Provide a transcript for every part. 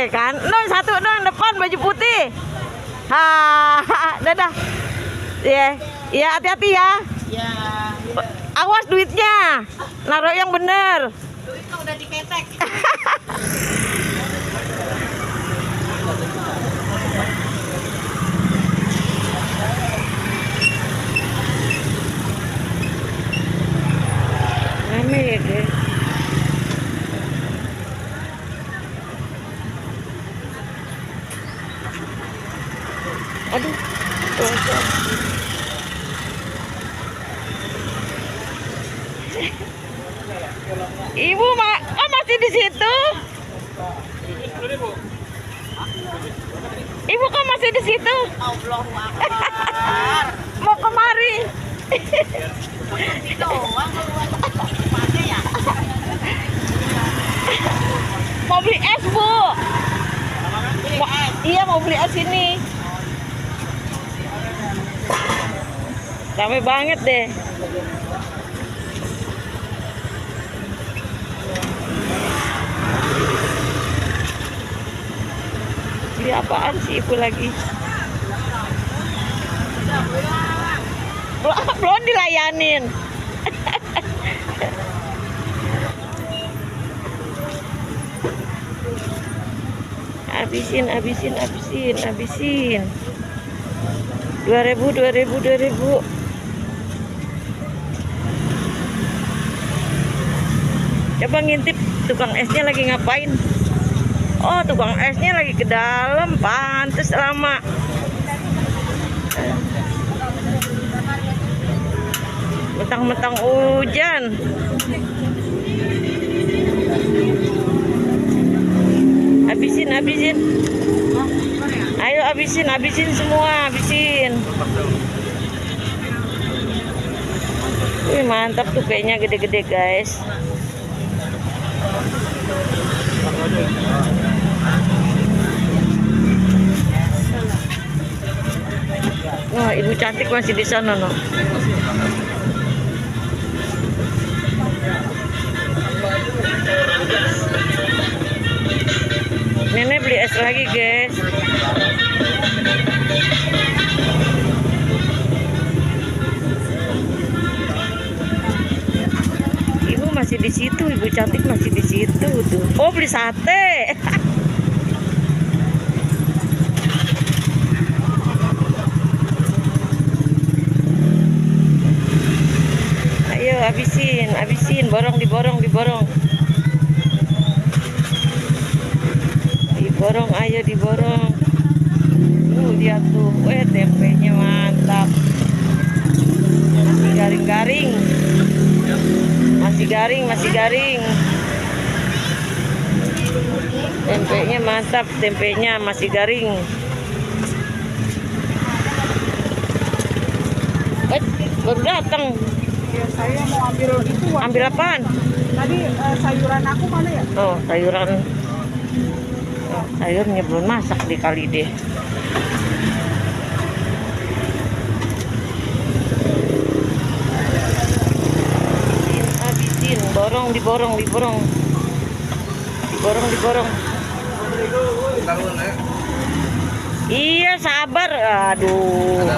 kan. Non satu dong depan baju putih. Dadah. Ya, hati-hati ya. Ya. Awas duitnya. Naruh yang bener. Duitnya udah diketek. Rame ya, guys. Aduh. Ibu masih di situ? Ibu kok masih di situ? Mau kemari? Mau beli es, Bu? Iya, mau beli es ini. Rame banget deh. Beli apaan sih ibu lagi? Belum dilayanin. Habisin. 2000. Coba ngintip tukang esnya lagi ngapain? Oh, tukang esnya lagi ke dalam, pantes lama. Mentang-mentang hujan. Habisin. Ayo habisin semua, habisin. Wih, mantap tuh kayaknya gede-gede, guys. Wah, ibu cantik masih di sana, no. Nenek beli es lagi, guys. Ibu masih di situ, ibu cantik masih di situ tuh. Oh, beli sate. Ayo habisin, borong. Diborong. Lihat tuh, tempenya mantap. Masih garing. Masih garing. Tempenya mantap, masih garing. Baru datang. Ya, saya mau ambil itu. Ambil apaan? Tadi sayuran aku mana ya? Oh, sayuran. Sayurnya belum masak dikali deh. Habisin, diborong. Iya, sabar. Aduh.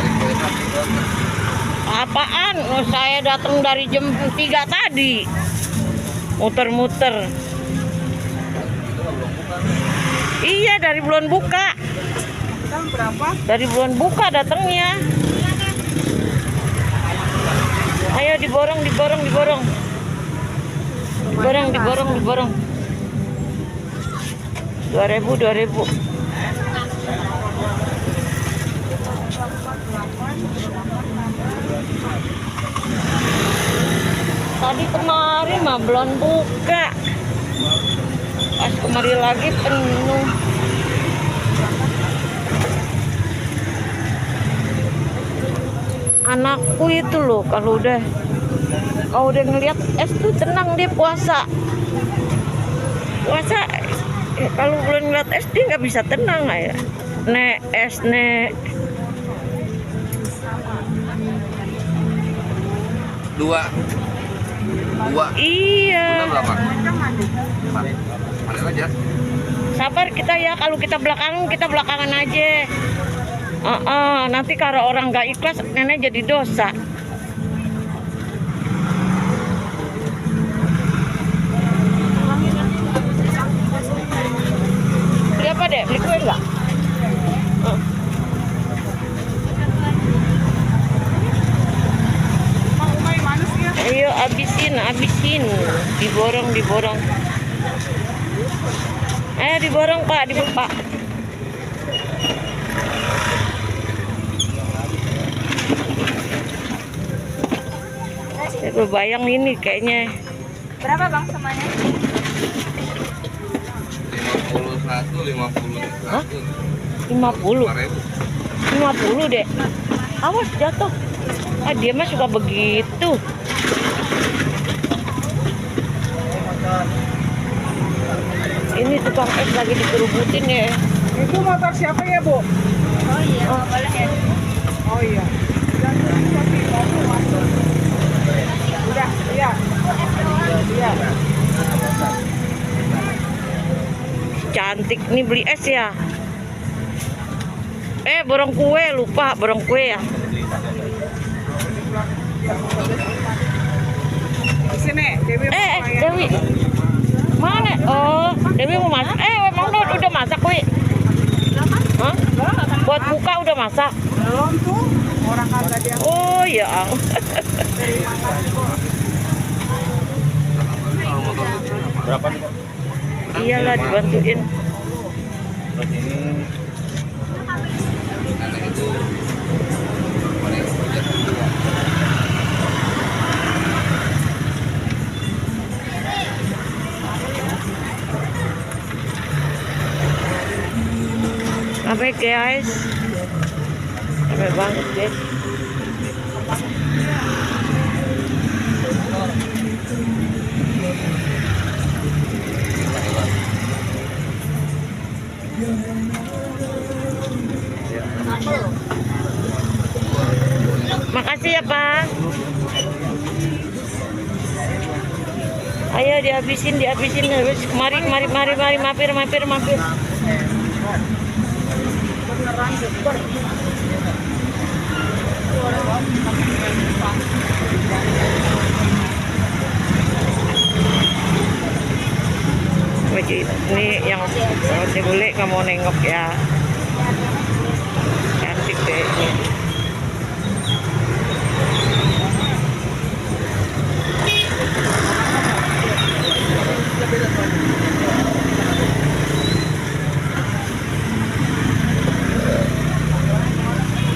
Apaan? Oh, saya datang dari jam 3 tadi. Muter-muter. Iya, dari bulan buka. Tahun berapa? Dari bulan buka datangnya. Ayo diborong. 2000. Tadi kemarin mah belum buka. Pas kemari lagi penuh. Anakku itu loh kalau udah ngelihat es tuh tenang, dia puasa. Kalau belum ngeliat es dia nggak bisa tenang ya. Nek es nek. Dua. Iya. Berapa? Mana aja. sabar kita ya, kalau kita belakangan aja. Nanti kalau orang nggak ikhlas nenek jadi dosa. Beli apa deh? Beli kue nggak? Ayo habisin, diborong. Ayo diborong Pak, dibuka. Saya berbayang ini kayaknya. Berapa Bang semuanya? 51, 50. Hah? 50. 50 deh. Awas jatuh. Dia mah suka begitu. Ini tukang es lagi dikerubutin ya. Itu motor siapa ya Bu? Oh iya, boleh ya. Oh iya. Udah, iya. Iya. Cantik nih beli es ya. Borong kue, lupa borong kue ya. Di sini, Dewi mau main. Dewi. Mana? Oh, Dewi mau masak. Emang udah masak kue? Hah? Buat buka udah masak? Belum tuh, orang kagak dia. Oh ya. Berapa nih? Iyalah dibantuin. Berarti ini nenek itu kemarin kerja kedua. Sampai guys. Sampai banget guys. Makasih ya Pak. Ayo dihabisin. Mari mampir. Ini yang roti bule nggak mau nengok ya. Cantik deh ini.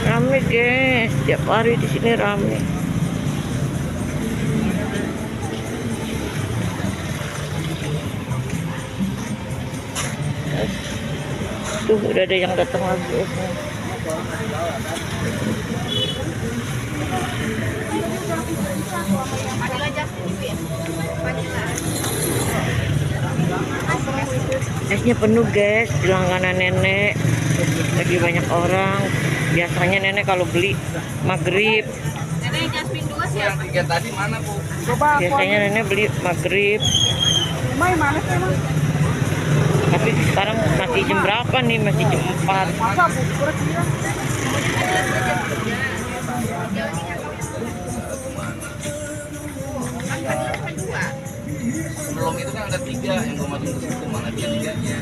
Rame guys, tiap hari di sini rame. Tuh udah ada yang datang lagi. Esnya penuh guys, di langganan nenek. Lagi banyak orang. Biasanya nenek kalau beli maghrib. Nenek Jasmine 2 sih. Yang 3 tadi mana Bu? Coba Biasanya nenek beli maghrib. Mai mana sih Mas? Tapi sekarang masih jam berapa nih? Masih jam 4. Masa Bu? Kira-kira. Sebelum itu kan ada 3 yang gue masukin ke situ, mana dia 3-nya.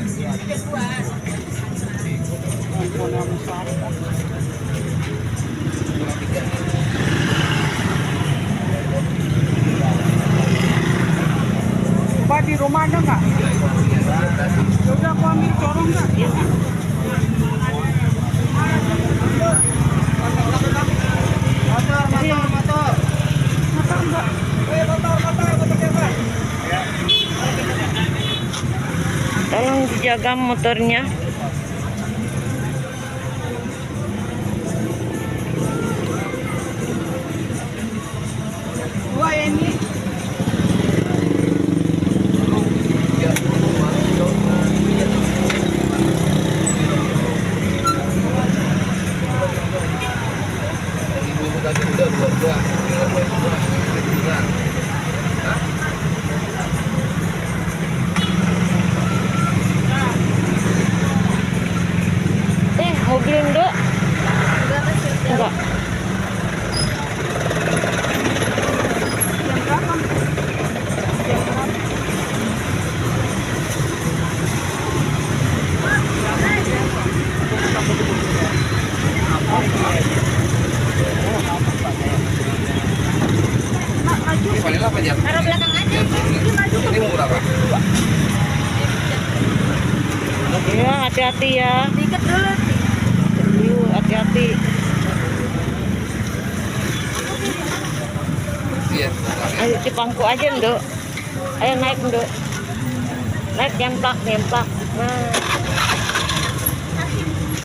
Coba di rumah ada nggak? Udah aku ambil corong nggak? Motor. Motor enggak? Motor siapa? Tolong dijaga motornya. Dua ya ini. Ibu-ibu tadi udah 2. Tinggal 2. Hah? Ini vanilla apa Jan? Taruh belakang aja. Ini mau berapa? Ya, hati-hati ya. Diikat dulu. Dulu, hati-hati. Iya. Ayo cipangku aja, Nduk. Ayo naik, Nduk. Naik, nyemplak. Nah.